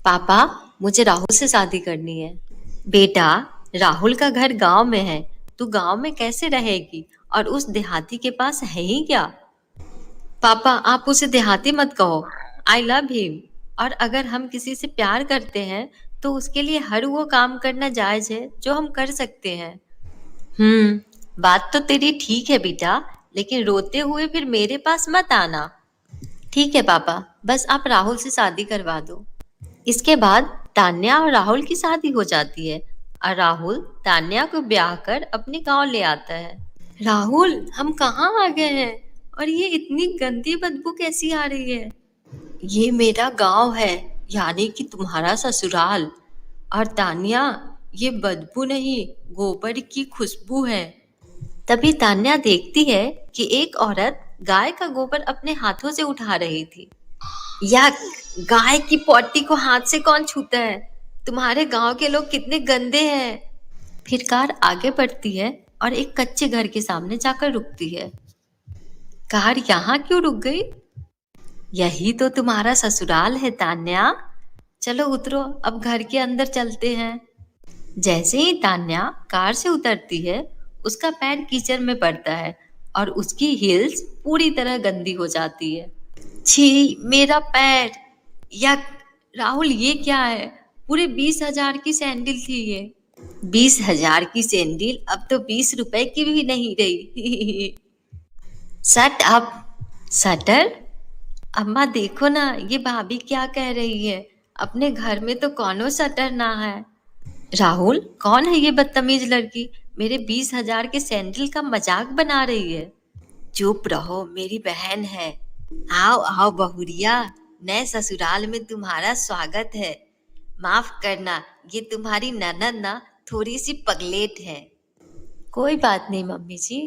पापा, मुझे राहुल से शादी करनी है। बेटा, राहुल का घर गांव में है। तू गांव में कैसे रहेगी? और उस देहाती के पास है ही क्या? पापा, आप उसे देहाती मत कहो। I love him. और अगर हम किसी से प्यार करते हैं तो उसके लिए हर वो काम करना जायज है जो हम कर सकते हैं। बात तो तेरी ठीक है बेटा, लेकिन रोते हुए फिर मेरे पास मत आना। ठीक है पापा, बस आप राहुल से शादी करवा दो। इसके बाद तान्या और राहुल की शादी हो जाती है और राहुल तान्या को ब्याह कर अपने गांव ले आता है। राहुल, हम कहाँ आ गए हैं? और ये इतनी गंदी बदबू कैसी आ रही है? ये मेरा गांव है, यानी कि तुम्हारा ससुराल। और तान्या, ये बदबू नहीं, गोबर की खुशबू है। तभी तान्या देखती है कि एक औरत गाय का गोबर अपने हाथों से उठा रही थी। यक! गाय की पॉटी को हाथ से कौन छूता है? तुम्हारे गांव के लोग कितने गंदे हैं। फिर कार आगे बढ़ती है और एक कच्चे घर के सामने जाकर रुकती है। कार यहाँ क्यों रुक गई? यही तो तुम्हारा ससुराल है तान्या। चलो उतरो, अब घर के अंदर चलते हैं। जैसे ही तान्या कार से उतरती है, उसका पैर कीचड़ में पड़ता है और उसकी हील्स पूरी तरह गंदी हो जाती है। छी, मेरा पैर! यक! राहुल, ये क्या है? पूरे 20,000 की सैंडल थी ये। 20,000 की सैंडल अब तो 20 रुपए की भी नहीं रही। सट अप! सटर? अम्मा देखो ना, ये भाभी क्या कह रही है। अपने घर में तो कौनो सटर ना है। राहुल, कौन है ये बदतमीज लड़की? मेरे 20,000 के सैंडल का मजाक बना रही है। चुप रहो, मेरी बहन है। आओ आओ बहुरिया, नए ससुराल में तुम्हारा स्वागत है। माफ करना, ये तुम्हारी ननद ना थोड़ी सी पगलेट है। कोई बात नहीं मम्मी जी।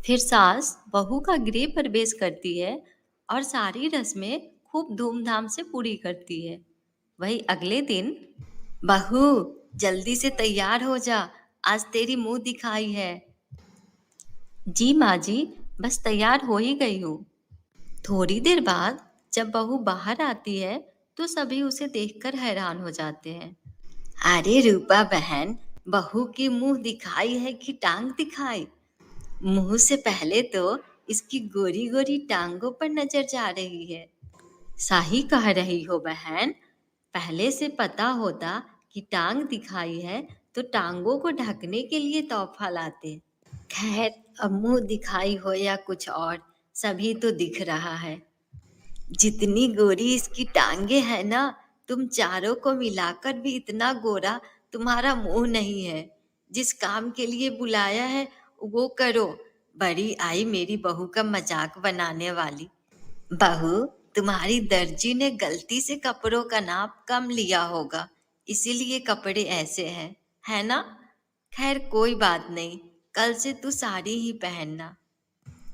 फिर सास बहू का गृह प्रवेश करती है और सारी रस्में खूब धूमधाम से पूरी करती है। वही अगले दिन, बहू जल्दी से तैयार हो जा, आज तेरी मुंह दिखाई है। जी माँ जी, बस तैयार हो ही गई हूँ। थोड़ी देर बाद जब बहू बाहर आती है तो सभी उसे देखकर हैरान हो जाते हैं। अरे रूपा बहन, बहू की मुंह दिखाई है कि टांग दिखाई? मुंह से पहले तो इसकी गोरी गोरी टांगों पर नजर जा रही है। सही कह रही हो बहन, पहले से पता होता कि टांग दिखाई है तो टांगों को ढकने के लिए तोहफा लाते। खैर, अब मुंह दिखाई हो या कुछ और, सभी तो दिख रहा है। जितनी गोरी इसकी टांगे हैं ना, तुम चारों को मिलाकर भी इतना गोरा तुम्हारा मुंह नहीं है। जिस काम के लिए बुलाया है वो करो। बड़ी आई मेरी बहू का मजाक बनाने वाली। बहू, तुम्हारी दर्जी ने गलती से कपड़ों का नाप कम लिया होगा, इसीलिए कपड़े ऐसे हैं, है ना? खैर कोई बात नहीं, कल से तू साड़ी ही पहनना।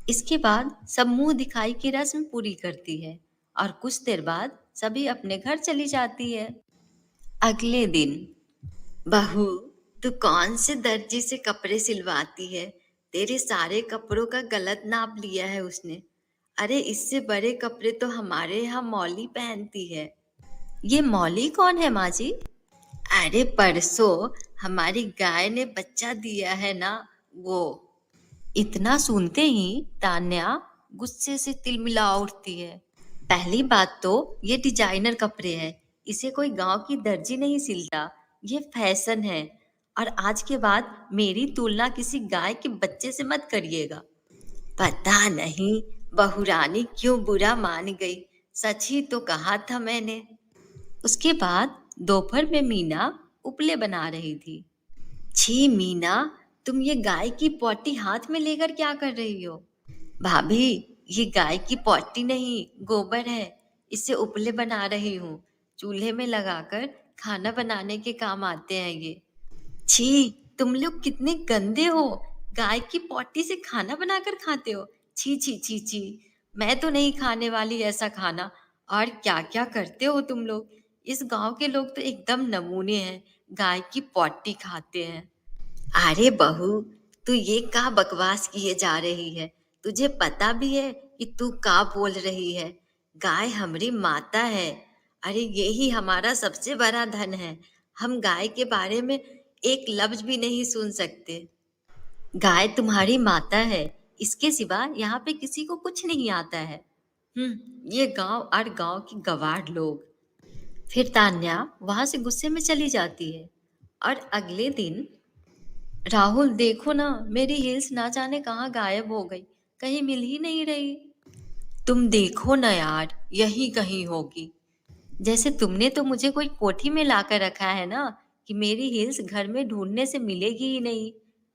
इसके बाद सब मुंह दिखाई की रस्म पूरी करती है और कुछ देर बाद सभी अपने घर चली जाती है। अगले दिन, बहू, तू कौन से दर्जी से कपड़े सिलवाती है? तेरे सारे कपड़ों का गलत नाप लिया है उसने। अरे इससे बड़े कपड़े तो हमारे यहाँ मौली पहनती है। ये मौली कौन है माँ जी? अरे परसों हमारी गाय ने बच्चा दिया है ना, वो। इतना सुनते ही तान्या गुस्से से तिलमिला उठती है। पहली बात तो ये डिजाइनर कपड़े हैं, इसे कोई गांव की दर्जी नहीं सिलता। ये फैशन है। और आज के बाद मेरी तुलना किसी गाय के बच्चे से मत करिएगा। पता नहीं बहुरानी क्यों बुरा मान गई, सच ही तो कहा था मैंने। उसके बाद दोपहर में मीना उपले बना रही थी। छी मीना, तुम ये गाय की पोटी हाथ में लेकर क्या कर रही हो? भाभी, ये गाय की पोटी नहीं, गोबर है। इससे उपले बना रही हूँ। चूल्हे में लगाकर खाना बनाने के काम आते हैं ये। छी, तुम लोग कितने गंदे हो। गाय की पोटी से खाना बनाकर खाते हो? छी छी छी छी, मैं तो नहीं खाने वाली ऐसा खाना। और क्या क्या करते हो तुम लोग? इस गांव के लोग तो एकदम नमूने हैं, गाय की पोटी खाते हैं। अरे बहू, तू ये का बकवास किए जा रही है? तुझे पता भी है कि तू का बोल रही है? गाय हमारी माता है अरे यही हमारा सबसे बड़ा धन है। हम गाय के बारे में एक लफ्ज भी नहीं सुन सकते। गाय तुम्हारी माता है, इसके सिवा यहाँ पे किसी को कुछ नहीं आता है। ये गांव और गांव की गवार लोग। फिर तान्या वहां से गुस्से में चली जाती है। और अगले दिन, राहुल देखो ना, मेरी हिल्स ना जाने कहाँ गायब हो गई, कहीं मिल ही नहीं रही। तुम देखो ना यार, यही कहीं होगी। जैसे तुमने तो मुझे कोई कोठी में लाकर रखा है ना, कि मेरी हिल्स घर में ढूंढने से मिलेगी ही नहीं।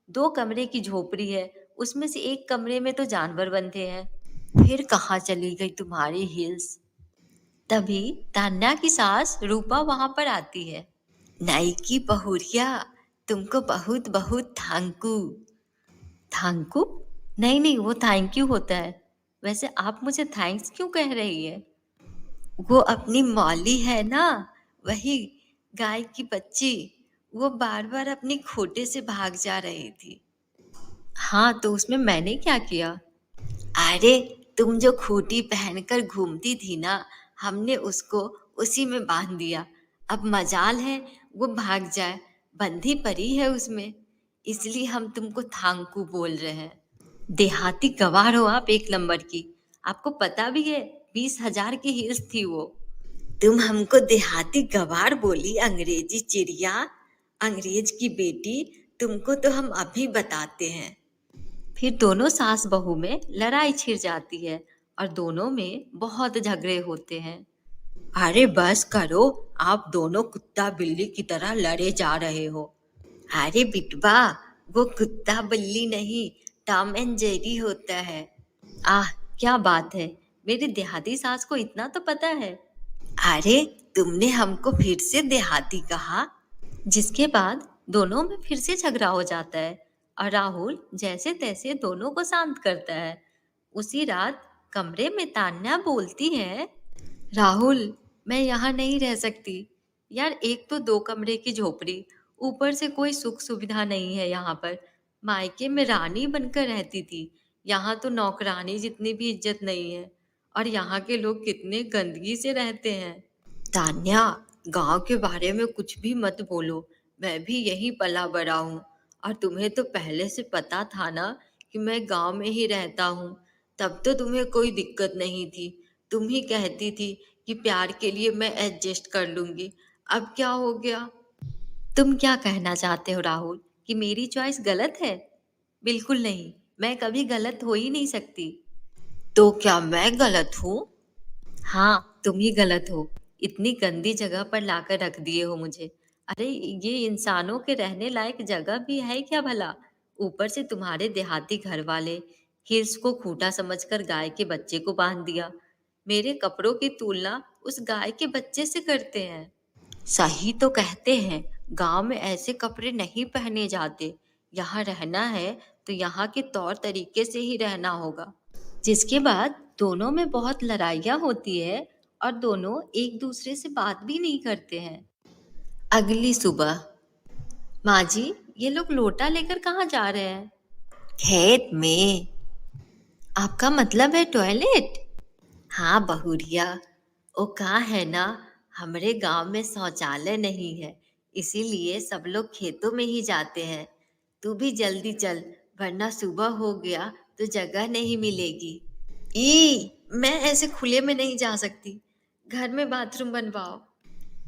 2 कमरे की झोपड़ी है, उसमें से एक कमरे में तो जानवर बंधे हैं। फिर कहाँ चली गई तुम्हारी हिल्स? तभी तान्या की सास रूपा वहां पर आती है। नाई की बहुरिया, तुमको बहुत बहुत थांकू। थांकू? नहीं नहीं, वो थैंक यू होता है। वैसे आप मुझे थैंक्स क्यों कह रही है? वो अपनी मौली है ना, वही गाय की बच्ची। वो बार बार अपनी खूंटे से भाग जा रही थी। हाँ, तो उसमें मैंने क्या किया? अरे, तुम जो खूंटी पहनकर घूमती थी ना, हमने उसको उसी में बांध दिया। अब मजाल है वो भाग जाए, बंधी पड़ी है उसमें। इसलिए हम तुमको थांकू बोल रहे हैं। देहाती गवार हो आप, 1 नंबर की। आपको पता भी है, 20,000 की हील्स थी वो। तुम हमको देहाती गवार बोली, अंग्रेजी चिड़िया, अंग्रेज की बेटी। तुमको तो हम अभी बताते हैं। फिर दोनों सास बहू में लड़ाई छिड़ जाती है और दोनों में बहुत झगड़े होते हैं। अरे बस करो, आप दोनों कुत्ता बिल्ली की तरह लड़े जा रहे हो। अरे बिटवा, वो कुत्ता बिल्ली नहीं, टॉम एंड जेरी होता है। आह, क्या बात है, मेरी देहाती सास को इतना तो पता है। अरे, तुमने हमको फिर से देहाती कहा। जिसके बाद दोनों में फिर से झगड़ा हो जाता है और राहुल जैसे तैसे दोनों को शांत करता है। उसी रात कमरे में तान्या बोलती है, राहुल, मैं यहाँ नहीं रह सकती। यार, एक तो 2 कमरे की झोपड़ी, ऊपर से कोई सुख सुविधा नहीं है यहाँ पर। मायके में रानी बनकर रहती थी, यहाँ तो नौकरानी जितनी भी इज्जत नहीं है। और यहाँ के लोग कितने गंदगी से रहते हैं। तान्या, गांव के बारे में कुछ भी मत बोलो। मैं भी यही पला बड़ा हूँ। और तुम्हें तो पहले से पता था ना कि मैं गांव में ही रहता हूँ। तब तो तुम्हें कोई दिक्कत नहीं थी। तुम ही कहती थी कि प्यार के लिए मैं एडजस्ट कर लूंगी। अब क्या हो गया? तुम क्या कहना चाहते हो राहुल, कि मेरी चॉइस गलत है? बिल्कुल नहीं, मैं कभी गलत हो ही नहीं सकती। तो क्या मैं गलत हूँ? हाँ, तुम ही गलत हो। इतनी गंदी जगह पर लाकर रख दिए हो मुझे। अरे, ये इंसानों के रहने लायक जगह भी है क्या भला? ऊपर से तुम्हारे देहाती घर वाले हिल्स को खूंटा समझकर गाय के बच्चे को बांध दिया। मेरे कपड़ों की तुलना उस गाय के बच्चे से करते हैं। सही तो कहते हैं, गांव में ऐसे कपड़े नहीं पहने जाते। यहाँ रहना है तो यहाँ के तौर तरीके से ही रहना होगा। जिसके बाद दोनों में बहुत लड़ाइयाँ होती है और दोनों एक दूसरे से बात भी नहीं करते हैं। अगली सुबह, माँ जी, ये लोग लोटा लेकर कहाँ जा रहे हैं? खेत में। आपका मतलब है टॉयलेट? हाँ बहुरिया, वो कहाँ है ना, हमारे गांव में शौचालय नहीं है, इसीलिए सब लोग खेतों में ही जाते हैं। तू भी जल्दी चल, वरना सुबह हो गया तो जगह नहीं मिलेगी। मैं ऐसे खुले में नहीं जा सकती। घर में बाथरूम बनवाओ।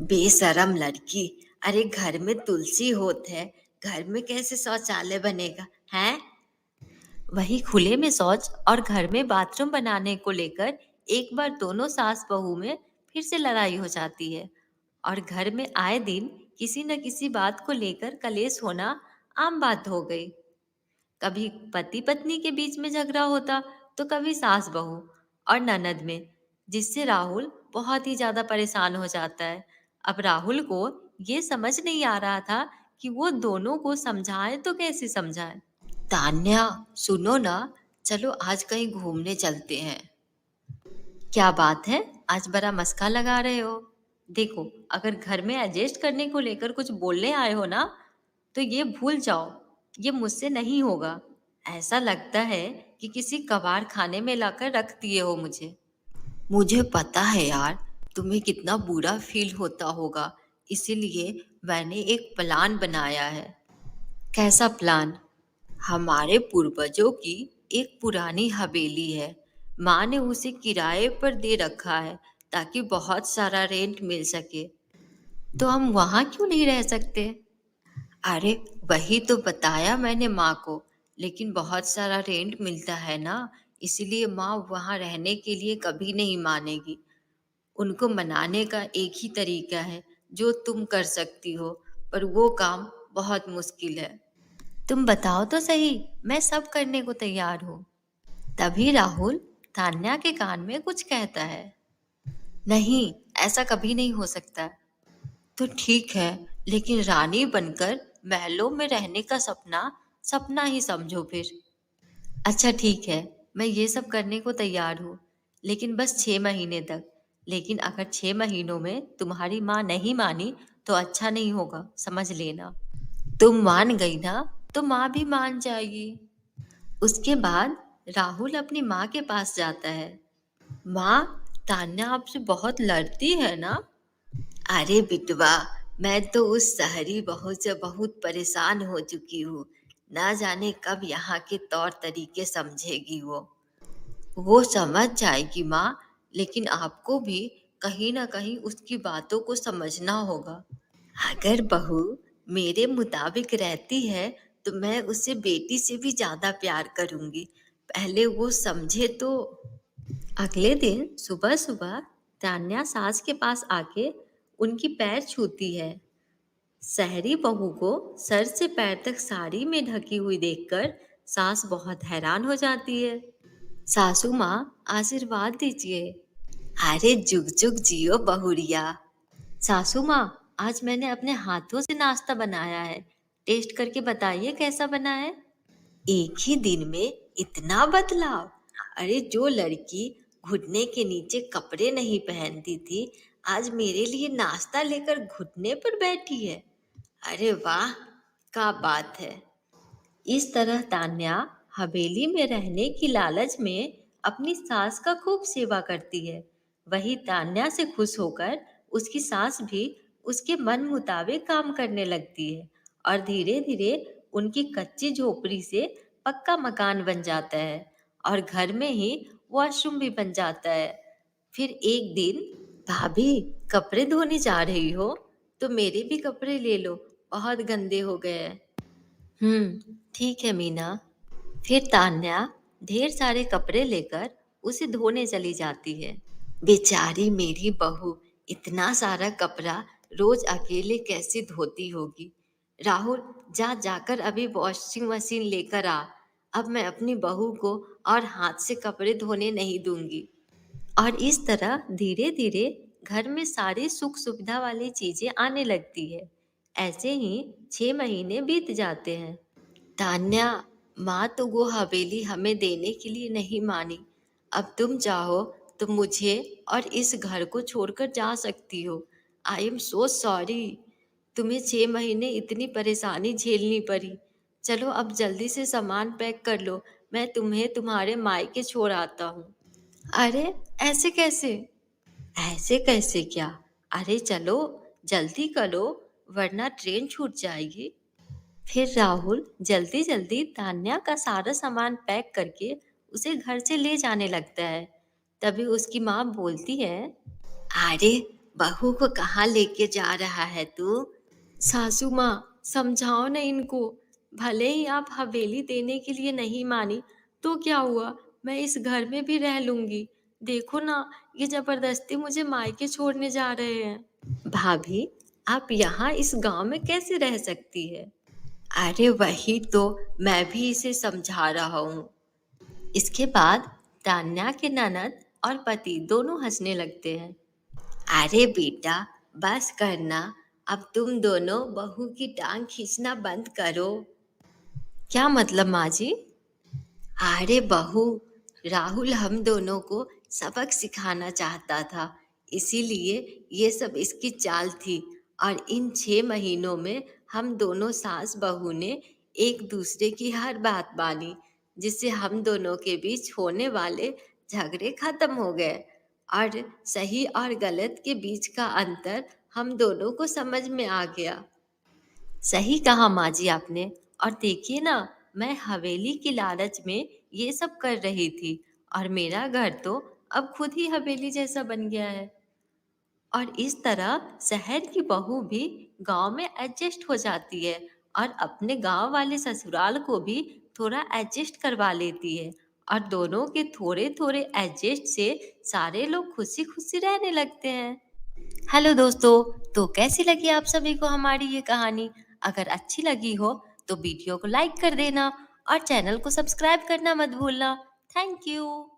बेशरम लड़की, अरे घर में तुलसी होत है, घर में कैसे शौचालय बनेगा है? वही खुले में शौच और घर में बाथरूम बनाने को लेकर एक बार दोनों सास बहू में फिर से लड़ाई हो जाती है और घर में आए दिन किसी न किसी बात को लेकर कलेश होना आम बात हो गई। कभी पति पत्नी के बीच में झगड़ा होता, तो कभी सास बहू और ननद में, जिससे राहुल बहुत ही ज्यादा परेशान हो जाता है। अब राहुल को ये समझ नहीं आ रहा था कि वो दोनों को समझाए तो कैसे समझाए। तान्या, सुनो ना, चलो आज कहीं घूमने चलते हैं। क्या बात है, आज बड़ा मस्का लगा रहे हो? देखो, अगर घर में एडजस्ट करने को लेकर कुछ बोलने आए हो ना, तो ये भूल जाओ, ये मुझसे नहीं होगा। ऐसा लगता है कि किसी कबाड़ खाने में लाकर रख दिए हो मुझे। मुझे पता है यार, तुम्हें कितना बुरा फील होता होगा, इसीलिए मैंने एक प्लान बनाया है। कैसा प्लान? हमारे पूर्वजों की एक पुरानी हवेली है। माँ ने उसे किराए पर दे रखा है ताकि बहुत सारा रेंट मिल सके। तो हम वहाँ क्यों नहीं रह सकते? अरे, वही तो बताया मैंने माँ को, लेकिन बहुत सारा रेंट मिलता है ना, इसीलिए माँ वहाँ रहने के लिए कभी नहीं मानेगी। उनको मनाने का एक ही तरीका है, जो तुम कर सकती हो, पर वो काम बहुत मुश्किल है। तुम बताओ तो सही, मैं सब करने को तैयार हूँ। तभी राहुल तान्या के कान में कुछ कहता है। नहीं, ऐसा कभी नहीं हो सकता। तो ठीक है, लेकिन रानी बनकर महलों में रहने का सपना सपना ही समझो फिर। अच्छा ठीक है, मैं ये सब करने को तैयार हूँ, लेकिन बस 6 महीने तक। लेकिन अगर 6 महीनों में तुम्हारी माँ नहीं मानी तो अच्छा नहीं होगा, समझ लेना। तुम मान गई ना, तो माँ भी मान जाएगी। उसके बाद राहुल अपनी माँ के पास जाता है। माँ, तान्या आपसे बहुत लड़ती है ना? अरे बिटवा, मैं तो उस शहरी बहू से बहुत परेशान हो चुकी हूँ। ना जाने कब यहाँ के तौर तरीके समझेगी वो। वो समझ जाएगी माँ, लेकिन आपको भी कहीं ना कहीं उसकी बातों को समझना होगा। अगर बहू मेरे मुताबिक रहती है, तो मैं उसे बेटी से भी ज्यादा प्यार करूंगी। पहले वो समझे तो। अगले दिन सुबह सुबह तान्या सास के पास आके उनकी पैर छूती है। शहरी बहू को सर से पैर तक साड़ी में ढकी हुई देखकर सास बहुत हैरान हो जाती है। सासू माँ, आशीर्वाद दीजिए। अरे जुग जुग जियो बहुरिया। सासू माँ, आज मैंने अपने हाथों से नाश्ता बनाया है। टेस्ट करके बताइए कैसा बना है। एक ही दिन में इतना बदलाव? अरे, जो लड़की घुटने के नीचे कपड़े नहीं पहनती थी, आज मेरे लिए नाश्ता लेकर घुटने पर बैठी है। अरे वाह, क्या बात है। इस तरह तान्या हवेली में रहने की लालच में अपनी सास का खूब सेवा करती है। वही तान्या से खुश होकर उसकी सास भी उसके मन मुताबिक काम करने लगती है, और धीरे धीरे उनकी कच्ची झोपड़ी से पक्का मकान बन जाता है, और घर में ही वॉशरूम भी बन जाता है। फिर एक दिन, भाभी, कपड़े धोने जा रही हो तो मेरे भी कपड़े ले लो, बहुत गंदे हो गए हैं। ठीक है मीना। फिर तान्या ढेर सारे कपड़े लेकर उसे धोने चली जाती है। बेचारी मेरी बहू इतना सारा कपड़ा रोज अकेले कैसे धोती होगी। राहुल, जा जाकर अभी वॉशिंग मशीन लेकर आ। अब मैं अपनी बहू को और हाथ से कपड़े धोने नहीं दूंगी। और इस तरह धीरे धीरे घर में सारी सुख सुविधा वाली चीजें आने लगती है। ऐसे ही 6 महीने बीत जाते हैं। तान्या, माँ तो वो हवेली हमें देने के लिए नहीं मानी। अब तुम चाहो तो मुझे और इस घर को छोड़कर जा सकती हो। I am so sorry. तुम्हें 6 महीने इतनी परेशानी झेलनी पड़ी। चलो अब जल्दी से सामान पैक कर लो, मैं तुम्हें तुम्हारे मायके छोड़ आता हूँ। अरे, ऐसे कैसे? ऐसे कैसे क्या? अरे चलो, जल्दी करो, वरना ट्रेन छूट जाएगी। फिर राहुल जल्दी जल्दी तान्या का सारा सामान पैक करके उसे घर से ले जाने लगता है। तभी उसकी माँ बोलती है। अरे, बहू को कहाँ लेके जा रहा है तू? सासू माँ, समझाओ ना इनको। भले ही आप हवेली देने के लिए नहीं मानी, तो क्या हुआ, मैं इस घर में भी रह लूंगी। देखो ना, ये जबरदस्ती मुझे मायके छोड़ने जा रहे हैं। भाभी, आप यहाँ इस गांव में कैसे रह सकती है? अरे वही तो, मैं भी इसे समझा रहा हूँ। इसके बाद तान्या के ननद और पति दोनों हंसने लगते हैं। अरे बेटा, बस करना। अब तुम दोनों बहू की टांग खींचना बंद करो। क्या मतलब माँ जी? अरे बहू, राहुल हम दोनों को सबक सिखाना चाहता था, इसीलिए ये सब इसकी चाल थी। और इन 6 महीनों में हम दोनों सास बहू ने एक दूसरे की हर बात मानी, जिससे हम दोनों के बीच होने वाले झगड़े खत्म हो गए। और सही और गलत के बीच का अंतर हम दोनों को समझ में आ गया। सही कहा माँ जी आपने। और देखिए ना, मैं हवेली की लालच में ये सब कर रही थी और मेरा घर तो अब खुद ही हवेली जैसा बन गया है। और इस तरह शहर की बहू भी गांव में एडजस्ट हो जाती है और अपने गांव वाले ससुराल को भी थोड़ा एडजस्ट करवा लेती है। और दोनों के थोड़े थोड़े एडजस्ट से सारे लोग खुशी खुशी रहने लगते हैं। हेलो दोस्तों, तो कैसी लगी आप सभी को हमारी ये कहानी? अगर अच्छी लगी हो तो वीडियो को लाइक कर देना और चैनल को सब्सक्राइब करना मत भूलना। Thank you.